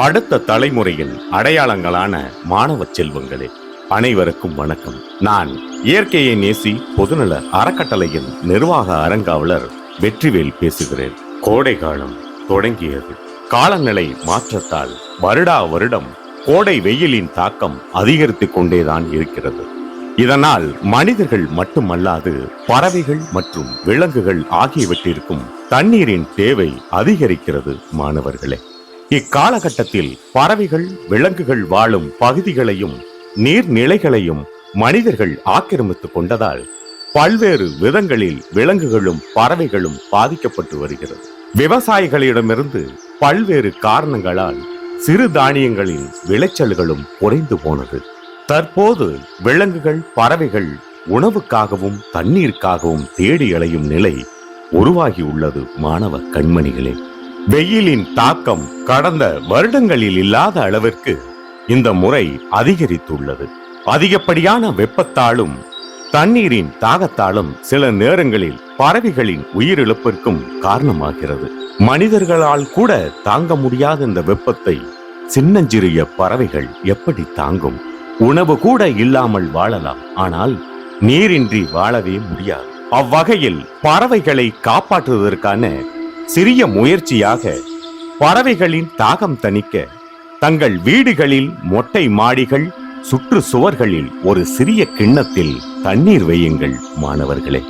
அடுத்த தலைமுறையின் அடையாளங்களான மாணவ செல்வங்களே, அனைவருக்கும் வணக்கம். நான் இயற்கையை நேசி பொதுநல அறக்கட்டளையின் நிர்வாக அரங்காவலர் வெற்றிவேல் பேசுகிறேன். கோடை காலம் தொடங்கியது. காலநிலை மாற்றத்தால் வருடா வருடம் கோடை வெயிலின் தாக்கம் அதிகரித்துக் கொண்டேதான் இருக்கிறது. இதனால் மனிதர்கள் மட்டுமல்லாது பறவைகள் மற்றும் விலங்குகள் ஆகியவற்றிற்கும் தண்ணீரின் தேவை அதிகரிக்கிறது. மாணவர்களே, இக்காலகட்டத்தில் பறவைகள் விலங்குகள் வாழும் பகுதிகளையும் நீர்நிலைகளையும் மனிதர்கள் ஆக்கிரமித்துக் கொண்டதால் பல்வேறு விதங்களில் விலங்குகளும் பறவைகளும் பாதிக்கப்பட்டு வருகிறது. விவசாயிகளிடமிருந்து பல்வேறு காரணங்களால் சிறு தானியங்களின் விளைச்சல்களும் குறைந்து போனது. தற்போது விலங்குகள் பறவைகள் உணவுக்காகவும் தண்ணீருக்காகவும் தேடி அலையும் நிலை உருவாகியுள்ளது. மாணவ கண்மணிகளே, வெயிலின் தாக்கம் கடந்த வருடங்களில் இல்லாத அளவிற்கு இந்த முறை அதிகரித்துள்ளது. அதிகப்படியான வெப்பத்தாலும் தண்ணீரின் தாகத்தாலும் சில நேரங்களில் பறவைகளின் உயிரிழப்பிற்கும் காரணமாகிறது. மனிதர்களால் கூட தாங்க முடியாத இந்த வெப்பத்தை சின்னஞ்சிறிய பறவைகள் எப்படி தாங்கும்? உணவு கூட இல்லாமல் வாழலாம், ஆனால் நீரின்றி வாழவே முடியாது. அவ்வகையில் பறவைகளை காப்பாற்றுவதற்கான சிறிய முயற்சியாக பறவைகளின் தாகம் தணிக்க தங்கள் வீடுகளில் மொட்டை மாடிகள் சுற்று சுவர்களில் ஒரு சிறிய கிண்ணத்தில் தண்ணீர் வையுங்கள். மாணவர்களே,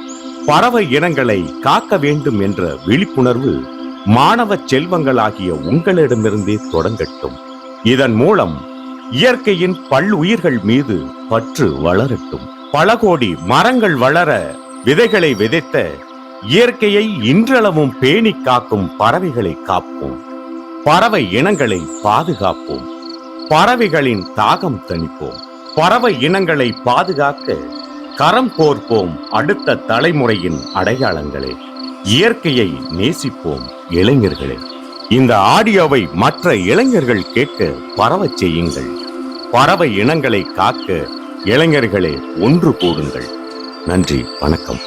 பறவை இனங்களை காக்க வேண்டும் என்ற விழிப்புணர்வு மாணவ செல்வங்களாகிய உங்களிடமிருந்தே தொடங்கட்டும். இதன் மூலம் இயற்கையின் பல்லுயிர்கள் மீது பற்று வளரட்டும். பல கோடி மரங்கள் வளர விதைகளை விதைத்த இயற்கையை இன்றளவும் பேணி காக்கும் பறவைகளை காப்போம். பறவை இனங்களை பாதுகாப்போம். பறவைகளின் தாகம் தணிப்போம். பறவை இனங்களை பாதுகாக்க கரம் கோர்ப்போம். அடுத்த தலைமுறையின் அடையாளங்களே, இயற்கையை நேசிப்போம். இளைஞர்களே, இந்த ஆடியோவை மற்ற இளைஞர்கள் கேட்க பரவச் செய்யுங்கள். பறவை இனங்களை காக்க இளைஞர்களே ஒன்று கூடுங்கள். நன்றி, வணக்கம்.